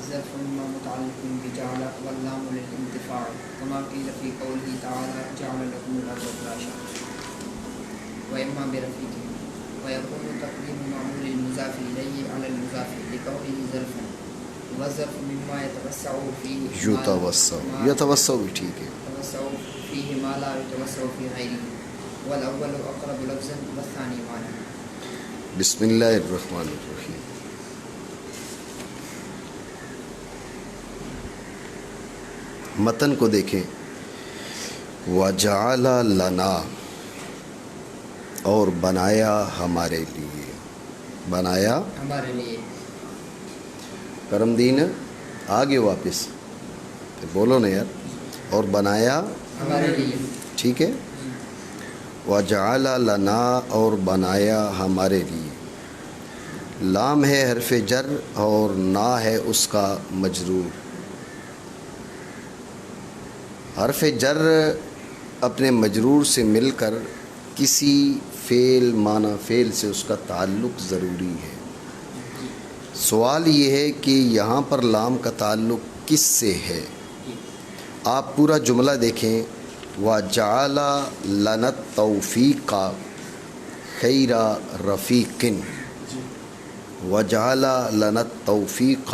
الظرف مما متعلق بجعل واللام للانتفاع كما قيل في قوله تعالى جعل لكم الأرض فراشا وإما برفيقه ويكون تقديم معمول المضاف إليه على المضاف لقوله ظرفا والظرف مما يتوسع فيه يتوسع بھی ٹھیک ہے، يتوسع فيه ما لا يتوسع في غيره والأول أقرب لفظا والثاني معنى. بسم اللہ الرحمن الرحیم. متن کو دیکھیں. وَجَعَلَ لَنَا، اور بنایا ہمارے لیے، بنایا ہمارے لیے. کرم دین آگے واپس بولو نا یار. اور بنایا ہمارے لیے. ٹھیک ہے. وَجَعَلَ لَنَا، اور بنایا ہمارے لیے. لام ہے حرف جر اور نا ہے اس کا مجرور. حرف جر اپنے مجرور سے مل کر کسی فعل معنی فعل سے اس کا تعلق ضروری ہے. سوال یہ ہے کہ یہاں پر لام کا تعلق کس سے ہے؟ آپ پورا جملہ دیکھیں. وَجَعَلَ لَنَا التَّوْفِيقَ خَيْرَ رَفِيقٍ. وَجَعَلَ لَنَا التَّوْفِيقَ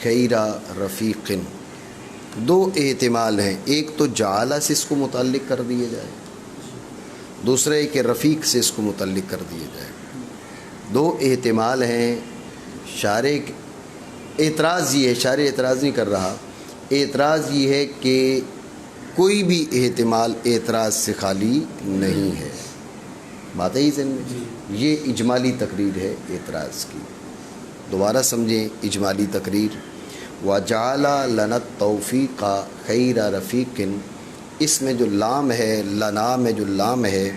خَيْرَ رَفِيقٍ. دو احتمال ہیں. ایک تو جعلہ سے اس کو متعلق کر دیا جائے، دوسرا ہے کہ رفیق سے اس کو متعلق کر دیا جائے. دو احتمال ہیں. شارح اعتراض یہ ہے، شارح اعتراض نہیں کر رہا، اعتراض یہ ہے کہ کوئی بھی احتمال اعتراض سے خالی نہیں ہے. بات ہے ذہن میں. یہ اجمالی تقریر ہے اعتراض کی. دوبارہ سمجھیں اجمالی تقریر. وَجَعَلَ لَنَا التَّوْفِيقَ خَيْرَ رَفِيقٍ، اس میں جو لام ہے، لنا میں جو لام ہے،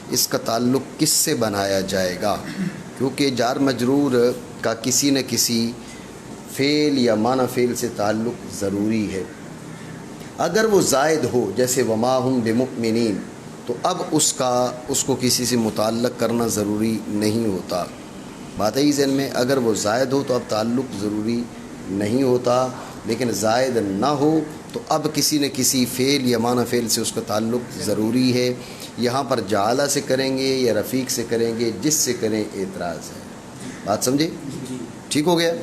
اس کا تعلق کس سے بنایا جائے گا؟ کیونکہ جار مجرور کا کسی نہ کسی فعل یا معنی فعل سے تعلق ضروری ہے. اگر وہ زائد ہو جیسے وما ہم بمؤمنین، تو اب اس کو کسی سے متعلق کرنا ضروری نہیں ہوتا. بات ہے ذہن میں. اگر وہ زائد ہو تو اب تعلق ضروری نہیں ہوتا، لیکن زائد نہ ہو تو اب کسی نہ کسی فعل یا معنی فعل سے اس کا تعلق ضروری ہے. یہاں پر جعلہ سے کریں گے یا رفیق سے کریں گے، جس سے کریں اعتراض ہے. بات سمجھے؟ ٹھیک ہو گیا.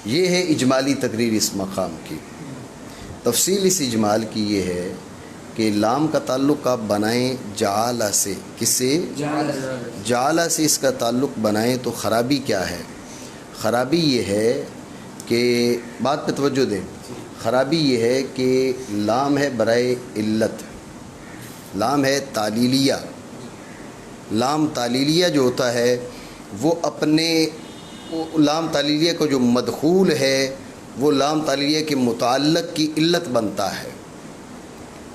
یہ ہے اجمالی تقریر اس مقام کی. تفصیل اس اجمال کی یہ ہے کہ لام کا تعلق آپ بنائیں جعلہ سے. کس سے؟ جعلہ سے اس کا تعلق بنائیں تو خرابی کیا ہے؟ خرابی یہ ہے کہ بات پہ توجہ دیں. خرابی یہ ہے کہ لام ہے برائے علت، لام ہے تعلیلیہ. لام تعلیلیہ جو ہوتا ہے وہ اپنے لام تعلیلیہ کو جو مدخول ہے وہ لام تعلیلیہ کے متعلق کی علت بنتا ہے.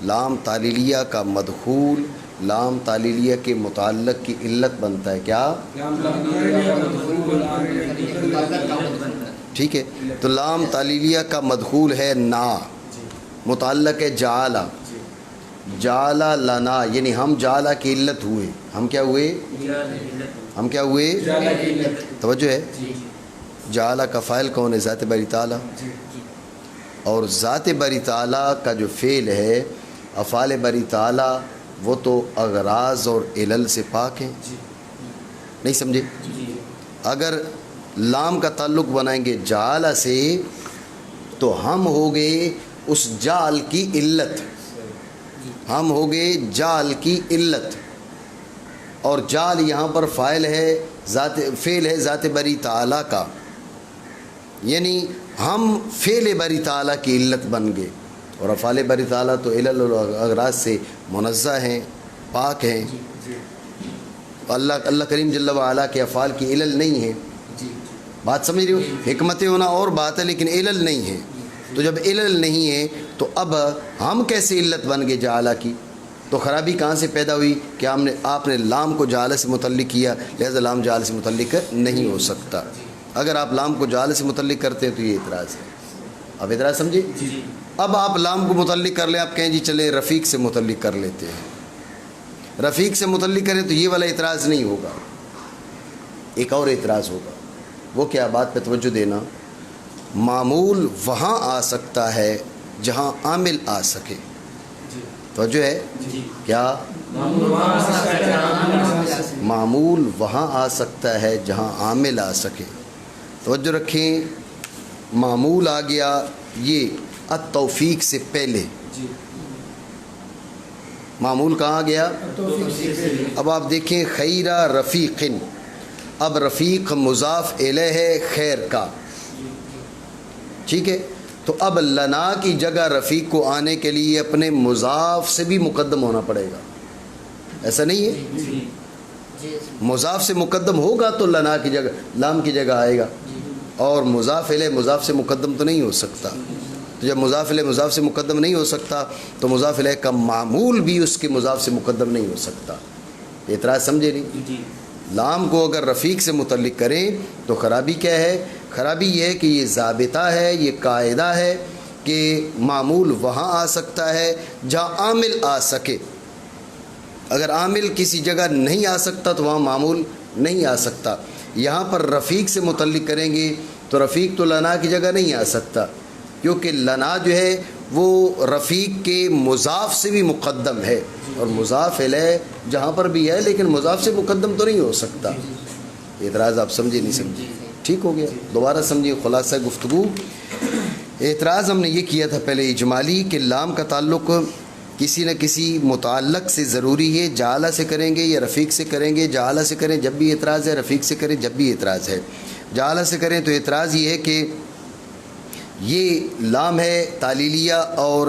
لام تعلیلیہ کا مدخول لام تعلیلیہ کے متعلق کی علت بنتا ہے. کیا؟ ٹھیک ہے. تو لام تعلیلیہ کا مدخول ہے نا، متعلق ہے جعلہ. جعلہ لنا، یعنی ہم جعلہ کی علت ہوئے. ہم کیا ہوئے؟ ہم کیا ہوئے؟ توجہ ہے. جعلہ کا فاعل کون ہے؟ ذات باری تعالیٰ. اور ذات باری تعالیٰ کا جو فعل ہے، افعال باری تعالیٰ، وہ تو اغراض اور علل سے پاک ہیں. نہیں سمجھے؟ اگر لام کا تعلق بنائیں گے جعلہ سے تو ہم ہو گئے اس جعل کی علت، ہم ہو گئے جعل کی علت. اور جعل یہاں پر فاعل ہے، فعل ہے ذات باری تعالیٰ کا، یعنی ہم فعل باری تعالیٰ کی علت بن گئے. اور افعال باری تعالیٰ تو علل اور اغراض سے منزہ ہیں، پاک ہیں. اللہ کریم جل وعلا کے افعال کی علل نہیں ہیں. بات سمجھ رہے ہو؟ حکمت ہونا اور بات ہے لیکن علل نہیں ہے. تو جب علل نہیں ہے تو اب ہم کیسے علت بن گئے جعلہ کی؟ تو خرابی کہاں سے پیدا ہوئی کہ آپ نے لام کو جعلہ سے متعلق کیا، لہذا لام جعلہ سے متعلق نہیں ہو سکتا. اگر آپ لام کو جعلہ سے متعلق کرتے ہیں تو یہ اعتراض ہے. اب اعتراض سمجھے؟ اب آپ لام کو متعلق کر لیں، آپ کہیں جی چلیں رفیق سے متعلق کر لیتے ہیں. رفیق سے متعلق کریں تو یہ والا اعتراض نہیں ہوگا، ایک اور اعتراض ہوگا. وہ کیا؟ بات پہ توجہ دینا. معمول وہاں آ سکتا ہے جہاں عامل آ سکے. توجہ ہے کیا؟ معمول وہاں آ سکتا ہے جہاں عامل آ سکے. توجہ رکھیں، معمول آ گیا یہ التوفیق سے پہلے. معمول کہاں گیا؟ اب آپ دیکھیں خیر رفیق، اب رفیق مضاف الیہ ہے خیر کا، ٹھیک ہے. تو اب لنا کی جگہ رفیق کو آنے کے لیے اپنے مضاف سے بھی مقدم ہونا پڑے گا. ایسا نہیں ہے؟ مضاف سے مقدم ہوگا تو لنا کی جگہ لام کی جگہ آئے گا، اور مضاف الیہ مضاف سے مقدم تو نہیں ہو سکتا. تو جب مضاف الیہ مضاف سے مقدم نہیں ہو سکتا تو مضاف الیہ کا معمول بھی اس کے مضاف سے مقدم نہیں ہو سکتا. اعتراض سمجھے نہیں؟ لام کو اگر رفیق سے متعلق کریں تو خرابی کیا ہے؟ خرابی یہ ہے کہ یہ ضابطہ ہے، یہ قاعدہ ہے کہ معمول وہاں آ سکتا ہے جہاں عامل آ سکے. اگر عامل کسی جگہ نہیں آ سکتا تو وہاں معمول نہیں آ سکتا. یہاں پر رفیق سے متعلق کریں گے تو رفیق تو لنا کی جگہ نہیں آ سکتا، کیونکہ لنا جو ہے وہ رفیق کے مضاف سے بھی مقدم ہے، اور مضاف الیہ جہاں پر بھی ہے لیکن مضاف سے مقدم تو نہیں ہو سکتا. اعتراض آپ سمجھے نہیں سمجھے؟ ٹھیک ہو گیا، دوبارہ سمجھیے خلاصہ گفتگو. اعتراض ہم نے یہ کیا تھا پہلے اجمالی کہ لام کا تعلق کسی نہ کسی متعلق سے ضروری ہے. جعلہ سے کریں گے یا رفیق سے کریں گے؟ جعلہ سے کریں جب بھی اعتراض ہے، رفیق سے کریں جب بھی اعتراض ہے. جعلہ سے کریں تو اعتراض یہ ہے کہ یہ لام ہے تعلیلیہ، اور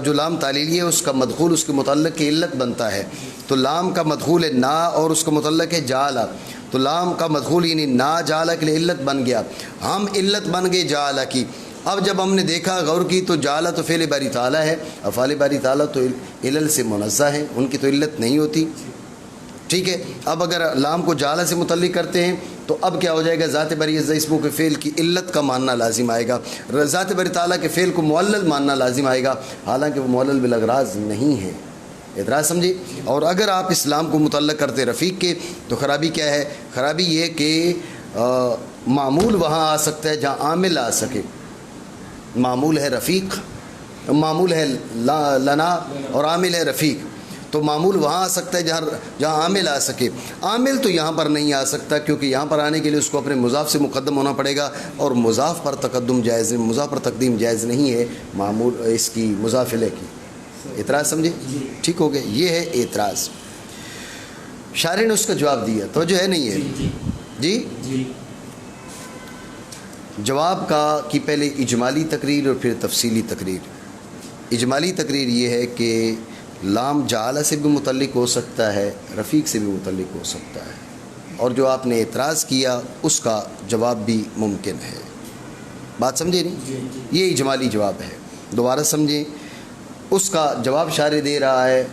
جو لام تعلیلیہ ہے اس کا مدخول اس کے متعلق کی علت بنتا ہے. تو لام کا مدخول ہے نا اور اس کا متعلق ہے جعلہ، تو لام کا مدخول یعنی نا جعلہ کے لیے علت بن گیا. ہم علت بن گئے جعلہ کی. اب جب ہم نے دیکھا غور کی تو جعلہ تو فعل باری تعالیٰ ہے، افعال باری تعالیٰ تو علل سے منزہ ہے، ان کی تو علت نہیں ہوتی. ٹھیک ہے، اب اگر لام کو جعلہ سے متعلق کرتے ہیں تو اب کیا ہو جائے گا؟ ذات باری عزہ اسموں کے فعل کی علت کا ماننا لازم آئے گا. ذات باری تعالیٰ کے فعل کو معلل ماننا لازم آئے گا، حالانکہ وہ معلل بالاغراض نہیں ہے. اعتراض سمجھے؟ اور اگر آپ اسلام کو متعلق کرتے رفیق کے تو خرابی کیا ہے؟ خرابی یہ کہ معمول وہاں آ سکتا ہے جہاں عامل آ سکے. معمول ہے رفیق، معمول ہے لنا اور عامل ہے رفیق، تو معمول وہاں آ سکتا ہے جہاں عامل آ سکے. عامل تو یہاں پر نہیں آ سکتا، کیونکہ یہاں پر آنے کے لیے اس کو اپنے مضاف سے مقدم ہونا پڑے گا، اور مضاف پر تقدم جائز، مضاف پر تقدیم جائز نہیں ہے معمول اس کی مضاف الیہ کی. اعتراض سمجھے؟ ٹھیک ہو گیا، یہ ہے اعتراض. شارح نے اس کا جواب دیا، توجہ ہے نہیں ہے؟ جی جواب کی پہلے اجمالی تقریر اور پھر تفصیلی تقریر. اجمالی تقریر یہ ہے کہ لام جعلہ سے بھی متعلق ہو سکتا ہے، رفیق سے بھی متعلق ہو سکتا ہے، اور جو آپ نے اعتراض کیا اس کا جواب بھی ممکن ہے. بات سمجھے نہیں؟ یہ اجمالی جواب ہے. دوبارہ سمجھیں، اس کا جواب شارح دے رہا ہے.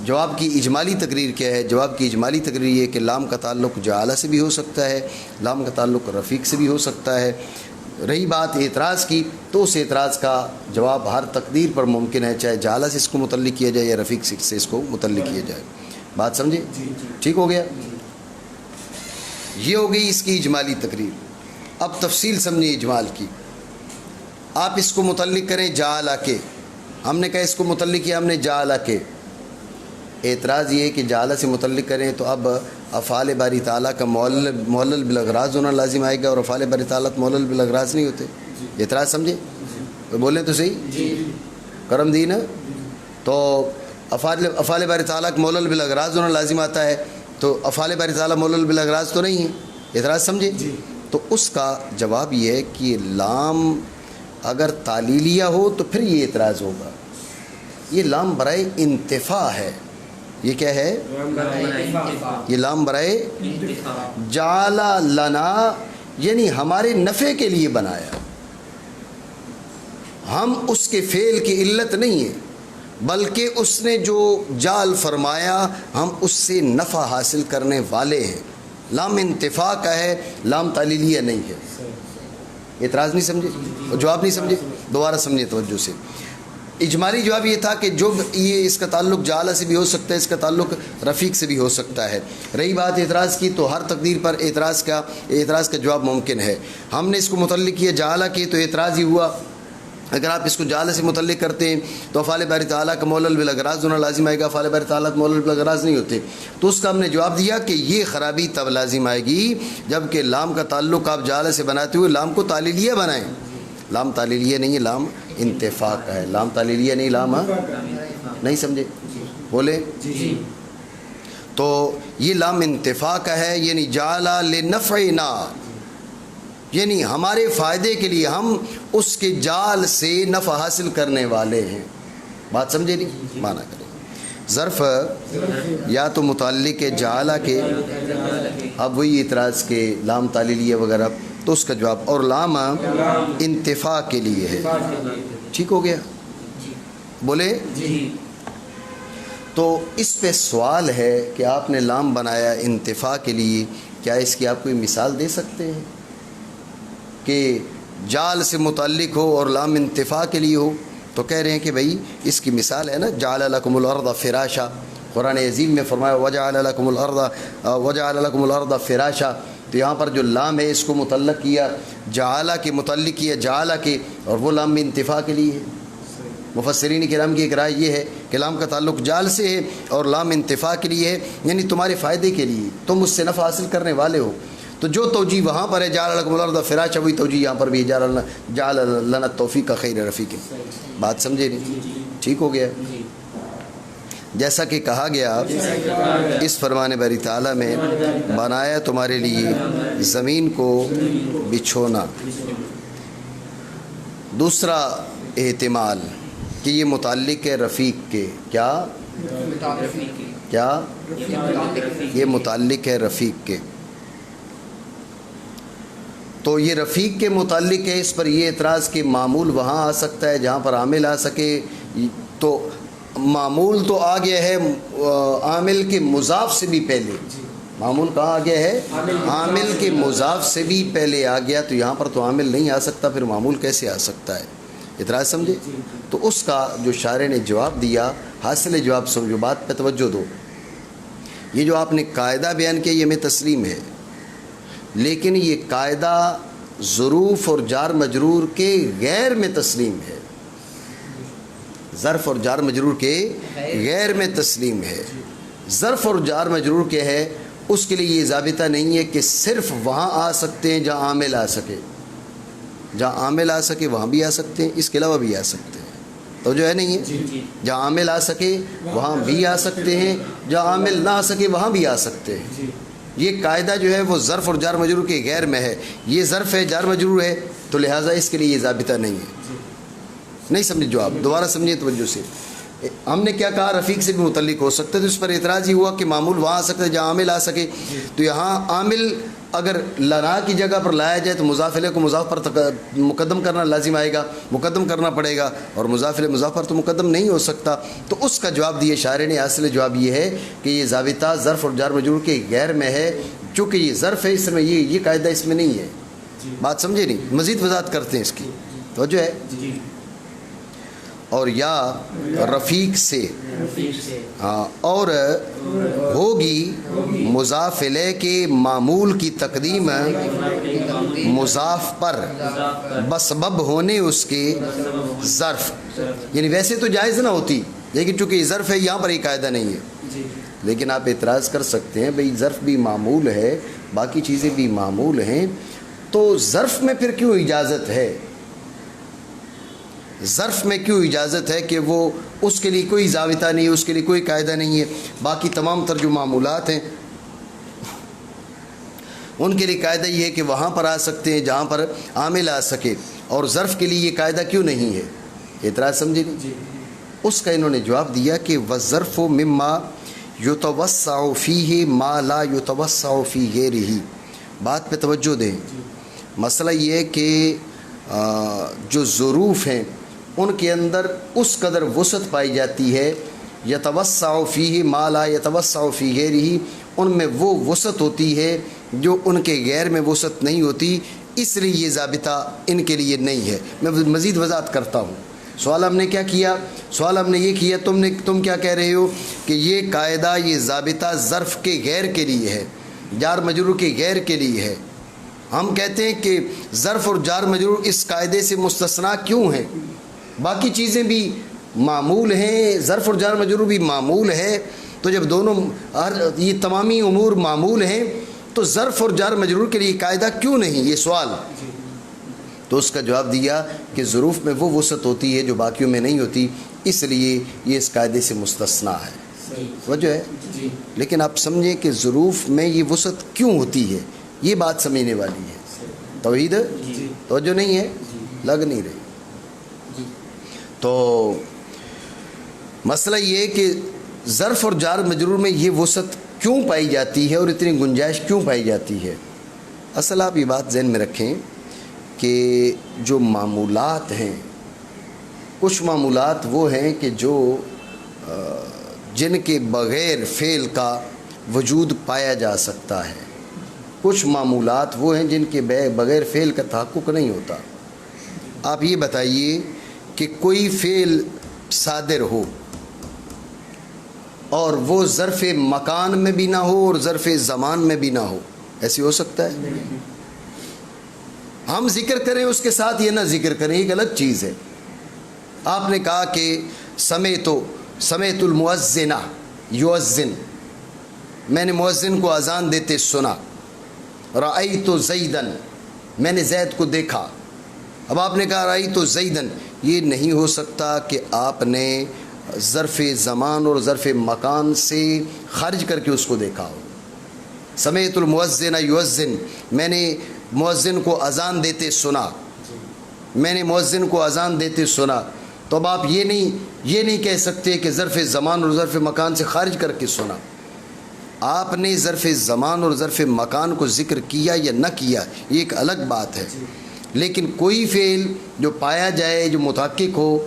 جواب کی اجمالی تقریر کیا ہے؟ جواب کی اجمالی تقریر یہ کہ لام کا تعلق جعلہ سے بھی ہو سکتا ہے، لام کا تعلق رفیق سے بھی ہو سکتا ہے. رہی بات اعتراض کی تو اس اعتراض کا جواب ہر تقدیر پر ممکن ہے، چاہے جعلہ سے اس کو متعلق کیا جائے یا رفیق سے اس کو متعلق کیا جائے. بات سمجھے؟ ٹھیک ہو گیا، یہ ہو گئی اس کی اجمالی تقریر. اب تفصیل سمجھیں اجمال کی. آپ اس کو متعلق کریں جعلہ کے، ہم نے کہا اس کو متعلق کیا ہم نے جعلہ کے. اعتراض یہ ہے کہ جعلہ سے متعلق کریں تو اب افعال باری تعالیٰ کا معلل بالاغراض ہونا لازم آئے گا، اور افعال باری تعالیٰ معلل بالاغراض نہیں ہوتے. اعتراض سمجھے؟ بولیں تو صحیح. کرم دین تو افعال باری تعالیٰ کا معلل بالاغراض ہونا لازم آتا ہے، تو افعال باری تعالیٰ معلل بالاغراض تو نہیں ہے. اعتراض سمجھے؟ تو اس کا جواب یہ ہے کہ لام اگر تعلیلیہ ہو تو پھر یہ اعتراض ہوگا. یہ لام برائے انتفاع ہے. یہ کیا ہے؟ یہ لام برائے جعل لنا، یعنی ہمارے نفع کے لیے بنایا. ہم اس کے فعل کی علت نہیں ہیں، بلکہ اس نے جو جعل فرمایا ہم اس سے نفع حاصل کرنے والے ہیں. لام انتفاع کا ہے، لام تعلیلیہ نہیں ہے. اعتراض نہیں سمجھے؟ جواب نہیں سمجھے؟ دوبارہ سمجھے توجہ سے. اجمالی جواب یہ تھا کہ جو یہ اس کا تعلق جعل سے بھی ہو سکتا ہے، اس کا تعلق رفیق سے بھی ہو سکتا ہے۔ رہی بات اعتراض کی، تو ہر تقدیر پر اعتراض کا جواب ممکن ہے۔ ہم نے اس کو متعلق کیا جعل کے، تو اعتراض ہی ہوا اگر آپ اس کو جعل سے متعلق کرتے ہیں تو افعال باری تعالیٰ کا مولل بالاغراض ہونا لازم آئے گا، افعال باری تعالیٰ مولل بالاغراض نہیں ہوتے۔ تو اس کا ہم نے جواب دیا کہ یہ خرابی تب لازم آئے گی جب کہ لام کا تعلق آپ جعل سے بناتے ہوئے لام کو تعلیلیہ بنائیں۔ لام تعلیلیہ نہیں ہے، لام انتفاع کا ہے۔ لام تعلیلیہ نہیں، لام نہیں سمجھے بولے جی۔ تو یہ لام انتفاع کا ہے، یعنی جعل لنفعنا، یعنی ہمارے فائدے کے لیے ہم اس کے جال سے نفع حاصل کرنے والے ہیں۔ بات سمجھے نہیں؟ معنی کریں ظرف یا تو متعلق ہے جعل کے، اب وہی اعتراض کے لام تعلیلیہ وغیرہ، تو اس کا جواب، اور لام انتفاع کے لیے ہے۔ ٹھیک ہو گیا بولے جی۔ تو اس پہ سوال ہے کہ آپ نے لام بنایا انتفاع کے لیے، کیا اس کی آپ کوئی مثال دے سکتے ہیں کہ جال سے متعلق ہو اور لام انتفاع کے لیے ہو؟ تو کہہ رہے ہیں کہ بھئی اس کی مثال ہے نا، جعل لکم الارض فراشا، قرآن عظیم میں فرمایا وجعل لکم الارض فراشا، تو یہاں پر جو لام ہے اس کو متعلق کیا جعل کے، متعلق کیا جعل کے، اور وہ لام انتفاع کے لیے ہے۔ مفسرین کرام کی ایک رائے یہ ہے کہ لام کا تعلق جال سے ہے اور لام انتفاع کے لیے ہے، یعنی تمہارے فائدے کے لیے، تم اس سے نفع حاصل کرنے والے ہو۔ تو جو توجیہ وہاں پر ہے جعل لکم الارض فراشا، وہی توجیہ یہاں پر بھی جعل لنا التوفیق خیر رفیق۔ بات سمجھے نہیں؟ ٹھیک ہو گیا؟ جیسا کہ کہا گیا اس فرمان باری تعالیٰ میں، بنایا تمہارے لیے زمین کو بچھونا۔ دوسرا احتمال کہ یہ متعلق ہے رفیق کے، کیا یہ متعلق ہے رفیق کے، تو یہ رفیق کے متعلق ہے۔ اس پر یہ اعتراض کہ معمول وہاں آ سکتا ہے جہاں پر عامل آ سکے، تو معمول تو آ گیا ہے عامل کے مضاف سے بھی پہلے۔ معمول کہاں آ گیا ہے؟ عامل کے مضاف سے بھی پہلے آ گیا، تو یہاں پر تو عامل نہیں آ سکتا، پھر معمول کیسے آ سکتا ہے؟ اعتراض سمجھے؟ تو اس کا جو شارح نے جواب دیا، حاصل جواب سمجھو، بات پہ توجہ دو۔ یہ جو آپ نے قاعدہ بیان کیا یہ ہمیں تسلیم ہے، لیکن یہ قاعدہ ظروف اور جار مجرور کے غیر میں تسلیم ہے، ظرف اور جار مجرور کے غیر میں تسلیم ہے۔ ظرف اور جار مجرور کے ہے، اس کے لیے یہ ضابطہ نہیں ہے کہ صرف وہاں آ سکتے ہیں جہاں عامل آ سکے، جہاں عامل آ سکے وہاں بھی آ سکتے ہیں، اس کے علاوہ بھی آ سکتے ہیں۔ تو جو ہے نہیں ہے، جہاں عامل آ سکے وہاں بھی آ سکتے ہیں، جہاں عامل نہ آ سکے وہاں بھی آ سکتے ہیں۔ یہ قاعدہ جو ہے وہ ظرف اور جار مجرور کے غیر میں ہے، یہ ظرف ہے جار مجرور ہے، تو لہٰذا اس کے لیے یہ ضابطہ نہیں ہے۔ نہیں سمجھے جو آپ دوبارہ سمجھیے توجہ سے۔ ہم نے کیا کہا؟ رفیق سے بھی متعلق ہو سکتا ہے، تو اس پر اعتراض ہی ہوا کہ معمول وہاں آ سکتا ہے جہاں عامل آ سکے، تو یہاں عامل اگر لنا کی جگہ پر لایا جائے تو مضاف الیہ کو مضاف پر مقدم کرنا لازم آئے گا، مقدم کرنا پڑے گا، اور مضاف الیہ مضاف پر تو مقدم نہیں ہو سکتا۔ تو اس کا جواب دیے شاعر نے، اصل جواب یہ ہے کہ یہ ضابطہ ظرف اور جار مجرور کے غیر میں ہے، چونکہ یہ ظرف ہے، اس میں یہ قاعدہ اس میں نہیں ہے۔ بات سمجھے نہیں؟ مزید وضاحت کرتے ہیں اس کی، توجہ ہے۔ اور یا رفیق سے، ہاں، اور ہوگی مضاف الیہ کے معمول کی تقدیم مضاف پر بسبب ہونے اس کے ظرف، یعنی ویسے تو جائز نہ ہوتی، لیکن چونکہ یہ ظرف ہے یہاں پر یہ قاعدہ نہیں ہے۔ لیکن آپ اعتراض کر سکتے ہیں بھئی ظرف بھی معمول ہے، باقی چیزیں بھی معمول ہیں، تو ظرف میں پھر کیوں اجازت ہے؟ ظرف میں کیوں اجازت ہے کہ وہ اس کے لیے کوئی ضابطہ نہیں ہے، اس کے لیے کوئی قاعدہ نہیں ہے؟ باقی تمام تر جو معمولات ہیں ان کے لیے قاعدہ یہ ہے کہ وہاں پر آ سکتے ہیں جہاں پر عامل آ سکے، اور ظرف کے لیے یہ قاعدہ کیوں نہیں ہے؟ اعتراض سمجھے نہیں؟ اس کا انہوں نے جواب دیا کہ وَالظَّرْفُ مِمَّا يُتَوَسَّعُ فِيهِ مَا لَا يُتَوَسَّعُ فِي غَيْرِهِ۔ بات پہ توجہ دیں۔ مسئلہ یہ ہے کہ جو ظروف ہیں ان کے اندر اس قدر وسعت پائی جاتی ہے، یتوسع فیہ ما لا یتوسع فی غیرہ، ان میں وہ وسعت ہوتی ہے جو ان کے غیر میں وسعت نہیں ہوتی، اس لیے یہ ضابطہ ان کے لیے نہیں ہے۔ میں مزید وضاحت کرتا ہوں۔ سوال ہم نے کیا کیا؟ سوال ہم نے یہ کیا تم کیا کہہ رہے ہو کہ یہ قاعدہ، یہ ضابطہ ظرف کے غیر کے لیے ہے، جار مجرور کے غیر کے لیے ہے۔ ہم کہتے ہیں کہ ظرف اور جار مجرور اس قاعدے سے مستثنا کیوں ہیں؟ باقی چیزیں بھی معمول ہیں، ظرف اور جار مجرور بھی معمول ہے، تو جب دونوں یہ تمامی امور معمول ہیں تو ظرف اور جار مجرور کے لیے قاعدہ کیوں نہیں؟ یہ سوال۔ تو اس کا جواب دیا کہ ظروف میں وہ وسعت ہوتی ہے جو باقیوں میں نہیں ہوتی، اس لیے یہ اس قاعدے سے مستثنا ہے۔ وجہ ہے، لیکن آپ سمجھیں کہ ظروف میں یہ وسعت کیوں ہوتی ہے، یہ بات سمجھنے والی ہے۔ توحید توجہ نہیں ہے، لگ نہیں رہی۔ تو مسئلہ یہ کہ ظرف اور جار مجرور میں یہ وسعت کیوں پائی جاتی ہے اور اتنی گنجائش کیوں پائی جاتی ہے؟ اصل آپ یہ بات ذہن میں رکھیں کہ جو معمولات ہیں، کچھ معمولات وہ ہیں کہ جو جن کے بغیر فعل کا وجود پایا جا سکتا ہے، کچھ معمولات وہ ہیں جن کے بغیر فعل کا تحقق نہیں ہوتا۔ آپ یہ بتائیے کہ کوئی فعل صادر ہو اور وہ ظرف مکان میں بھی نہ ہو اور ظرف زمان میں بھی نہ ہو، ایسے ہو سکتا ہے؟ ہم ذکر کریں اس کے ساتھ یہ نہ ذکر کریں، ایک الگ چیز ہے۔ آپ نے کہا کہ سمیت المؤذن یؤذن، میں نے مؤذن کو اذان دیتے سنا۔ رأیت زیدن، میں نے زید کو دیکھا۔ اب آپ نے کہا رأیت زیدن، یہ نہیں ہو سکتا کہ آپ نے ظرف زمان اور ظرف مکان سے خارج کر کے اس کو دیکھا ہو۔ سمیت المؤذن یؤذن، میں نے مؤذن کو اذان دیتے سنا، میں نے مؤذن کو اذان دیتے سنا، تو اب آپ یہ نہیں کہہ سکتے کہ ظرف زمان اور ظرف مکان سے خارج کر کے سنا۔ آپ نے ظرف زمان اور ظرف مکان کو ذکر کیا یا نہ کیا یہ ایک الگ بات ہے، لیکن کوئی فعل جو پایا جائے جو متحقق ہو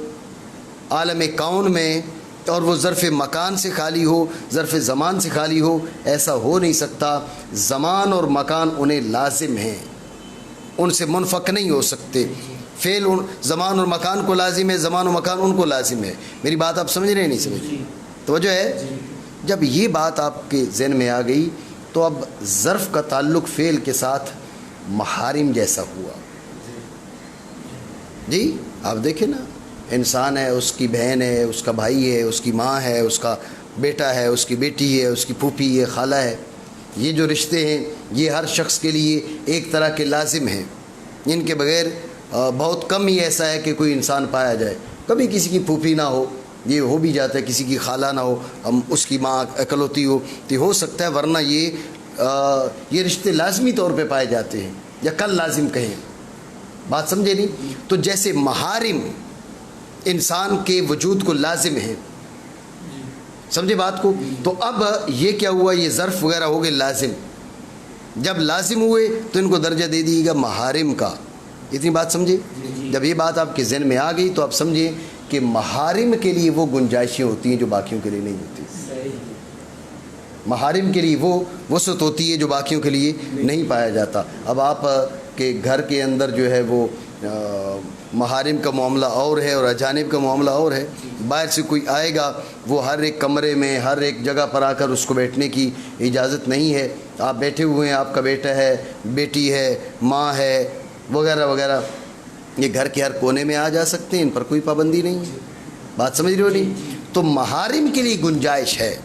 عالم کون میں اور وہ ظرف مکان سے خالی ہو، ظرف زمان سے خالی ہو، ایسا ہو نہیں سکتا۔ زمان اور مکان انہیں لازم ہیں، ان سے منفک نہیں ہو سکتے۔ فعل زمان اور مکان کو لازم ہے، زمان و مکان ان کو لازم ہے۔ میری بات آپ سمجھ رہے ہیں نہیں سمجھ؟ توجہ ہے؟ جب یہ بات آپ کے ذہن میں آ گئی تو اب ظرف کا تعلق فعل کے ساتھ محارم جیسا ہوا۔ جی آپ دیکھیں نا، انسان ہے، اس کی بہن ہے، اس کا بھائی ہے، اس کی ماں ہے، اس کا بیٹا ہے، اس کی بیٹی ہے، اس کی پھوپھی ہے، خالہ ہے، یہ جو رشتے ہیں یہ ہر شخص کے لیے ایک طرح کے لازم ہیں، ان کے بغیر بہت کم ہی ایسا ہے کہ کوئی انسان پایا جائے۔ کبھی کسی کی پھوپھی نہ ہو، یہ ہو بھی جاتا ہے، کسی کی خالہ نہ ہو، اس کی ماں اکلوتی ہو تو ہو سکتا ہے، ورنہ یہ رشتے لازمی طور پہ پائے جاتے ہیں، یا کل لازم کہیں۔ بات سمجھے نہیں؟ تو جیسے محارم انسان کے وجود کو لازم ہے، سمجھے بات کو؟ تو اب یہ کیا ہوا، یہ ظرف وغیرہ ہو گئے لازم، جب لازم ہوئے تو ان کو درجہ دے دیے گا محارم کا۔ اتنی بات سمجھے؟ جب یہ بات آپ کے ذہن میں آ گئی تو آپ سمجھیں کہ محارم کے لیے وہ گنجائشیں ہوتی ہیں جو باقیوں کے لیے نہیں ہوتی۔ محارم کے لیے وہ وسعت ہوتی ہے جو باقیوں کے لیے نہیں پایا جاتا۔ اب آپ کے گھر کے اندر جو ہے وہ محارم کا معاملہ اور ہے اور اجانب کا معاملہ اور ہے۔ باہر سے کوئی آئے گا، وہ ہر ایک کمرے میں ہر ایک جگہ پر آ کر اس کو بیٹھنے کی اجازت نہیں ہے۔ آپ بیٹھے ہوئے ہیں، آپ کا بیٹا ہے، بیٹی ہے، ماں ہے وغیرہ وغیرہ، یہ گھر کے ہر کونے میں آ جا سکتے ہیں، ان پر کوئی پابندی نہیں ہے۔ بات سمجھ رہے ہو نہیں؟ تو محارم کے لیے گنجائش ہے،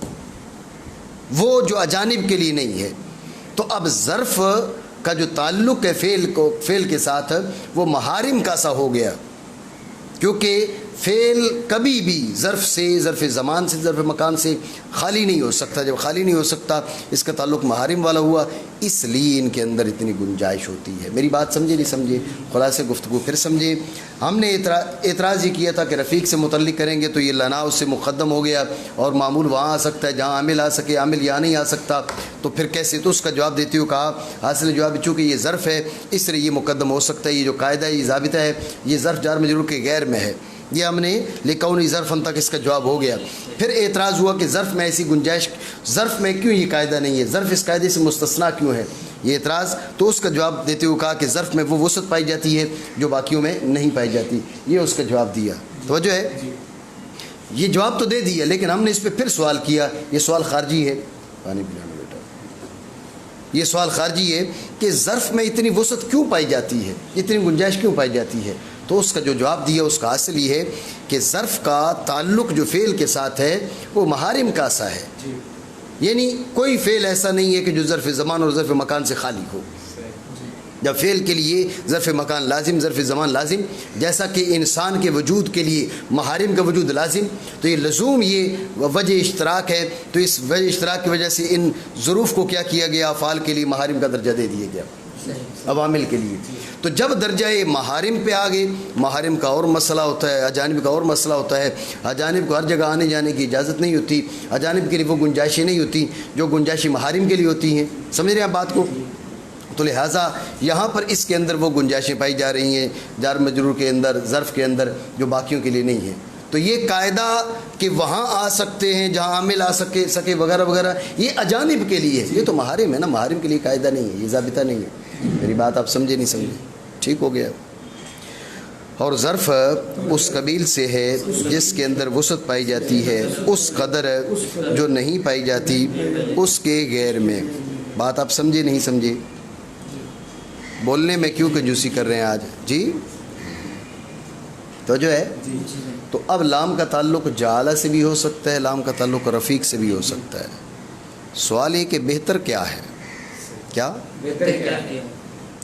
وہ جو اجانب کے لیے نہیں ہے۔ تو اب ظرف کا جو تعلق ہے فعل کے ساتھ وہ محارم کا سا ہو گیا، کیونکہ فعل کبھی بھی ظرف سے، ظرف زمان سے، ظرف مکان سے خالی نہیں ہو سکتا۔ جب خالی نہیں ہو سکتا اس کا تعلق محارم والا ہوا، اس لیے ان کے اندر اتنی گنجائش ہوتی ہے۔ میری بات سمجھے نہیں سمجھے؟ خلاصے گفتگو پھر سمجھے۔ ہم نے اعتراض یہ کیا تھا کہ رفیق سے متعلق کریں گے تو یہ لنا اس سے مقدم ہو گیا اور معمول وہاں آ سکتا ہے جہاں عامل آ سکے، عامل یہاں نہیں آ سکتا، تو پھر کیسے؟ تو اس کا جواب دیتے ہوئے کہا حاصل جواب چونکہ یہ ظرف ہے اس لیے یہ مقدم ہو سکتا ہے، یہ جو قاعدہ ہے، یہ ضابطہ ہے، یہ ظرف جار مجرور کے غیر میں ہے۔ یہ ہم نے لکونی ظرفن تک اس کا جواب ہو گیا۔ پھر اعتراض ہوا کہ ظرف میں ایسی گنجائش، ظرف میں کیوں یہ قاعدہ نہیں ہے، ظرف اس قاعدے سے مستثنا کیوں ہے، یہ اعتراض۔ تو اس کا جواب دیتے ہوئے کہا کہ ظرف میں وہ وسعت پائی جاتی ہے جو باقیوں میں نہیں پائی جاتی، یہ اس کا جواب دیا۔ توجہ ہے؟ یہ جواب تو دے دیا، لیکن ہم نے اس پہ پھر سوال کیا، یہ سوال خارجی ہے، پانی پلانا بیٹا، یہ سوال خارجی ہے کہ ظرف میں اتنی وسعت کیوں پائی جاتی ہے، اتنی گنجائش کیوں پائی جاتی ہے؟ تو اس کا جو جواب دیا اس کا اصل یہ ہے کہ ظرف کا تعلق جو فعل کے ساتھ ہے وہ محارم کا سا ہے، یعنی کوئی فعل ایسا نہیں ہے کہ جو ظرف زمان اور ظرف مکان سے خالی ہو۔ جب فعل کے لیے ظرف مکان لازم، ظرف زمان لازم، جیسا کہ انسان کے وجود کے لیے محارم کا وجود لازم، تو یہ لزوم، یہ وجہ اشتراک ہے، تو اس وجہ اشتراک کی وجہ سے ان ظروف کو کیا کیا گیا؟ افعال کے لیے محارم کا درجہ دے دیا گیا، عوامل کے لیے۔ تو جب درجہ محارم پہ آگے، محارم کا اور مسئلہ ہوتا ہے، اجانب کا اور مسئلہ ہوتا ہے، اجانب کو ہر جگہ آنے جانے کی اجازت نہیں ہوتی، اجانب کے لیے وہ گنجائشیں نہیں ہوتی جو گنجائشیں محارم کے لیے ہوتی ہیں، سمجھ رہے ہیں آپ بات کو؟ تو لہٰذا یہاں پر اس کے اندر وہ گنجائشیں پائی جا رہی ہیں جار مجرور کے اندر، ظرف کے اندر، جو باقیوں کے لیے نہیں ہیں۔ تو یہ قاعدہ کہ وہاں آ سکتے ہیں جہاں عامل آ سکے وغیرہ وغیرہ، یہ اجانب کے لیے ہے، یہ تو محارم ہے نا، محارم کے لیے قاعدہ نہیں ہے، یہ ضابطہ نہیں ہے۔ میری بات آپ سمجھے نہیں سمجھے؟ ٹھیک ہو گیا؟ اور ظرف اس قبیل سے ہے جس کے اندر وسعت پائی جاتی ہے اس قدر جو نہیں پائی جاتی اس کے غیر میں۔ بات آپ سمجھے نہیں سمجھے؟ بولنے میں کیوں کنجوسی کر رہے ہیں آج؟ جی تو جو ہے، تو اب لام کا تعلق جعل سے بھی ہو سکتا ہے، لام کا تعلق رفیق سے بھی ہو سکتا ہے۔ سوال یہ کہ بہتر کیا ہے؟ کیا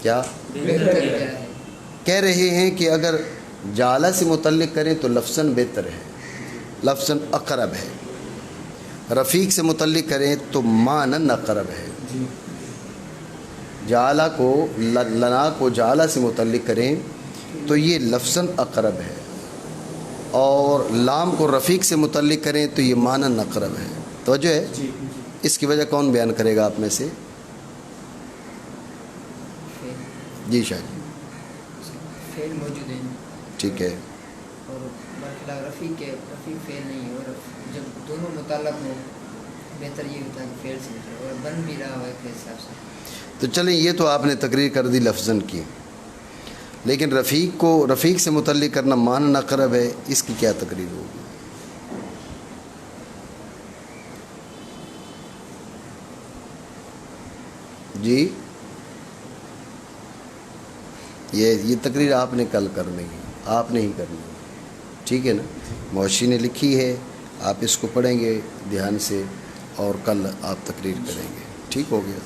کیا کہہ رہے ہیں کہ اگر جعل سے متعلق کریں تو لفظاً بہتر ہے، لفظاً اقرب ہے، رفیق سے متعلق کریں تو معناً اقرب ہے۔ جعل کو، لنا کو جعل سے متعلق کریں تو یہ لفظاً اقرب ہے، اور لام کو رفیق سے متعلق کریں تو یہ معناً اقرب ہے۔ توجہ ہے؟ اس کی وجہ کون بیان کرے گا آپ میں سے؟ جی شاہ جی، فعل موجود ہے، ٹھیک ہے، اور برخلاف رفیق فعل نہیں ہے، اور جب دونوں متعلق ہو بہتر یہ ہوتا ہے کہ فعل سے متعلق، اور بن بھی رہا ہو ایک حساب سے۔ تو چلیں یہ تو آپ نے تقریر کر دی لفظاً کی، لیکن رفیق کو رفیق سے متعلق کرنا معنی اقرب ہے، اس کی کیا تقریر ہوگی؟ جی یہ تقریر آپ نے کل کرنی ہے، آپ نے ہی کرنی ہے، ٹھیک ہے نا؟ موشی نے لکھی ہے، آپ اس کو پڑھیں گے دھیان سے اور کل آپ تقریر کریں گے، ٹھیک ہو گیا؟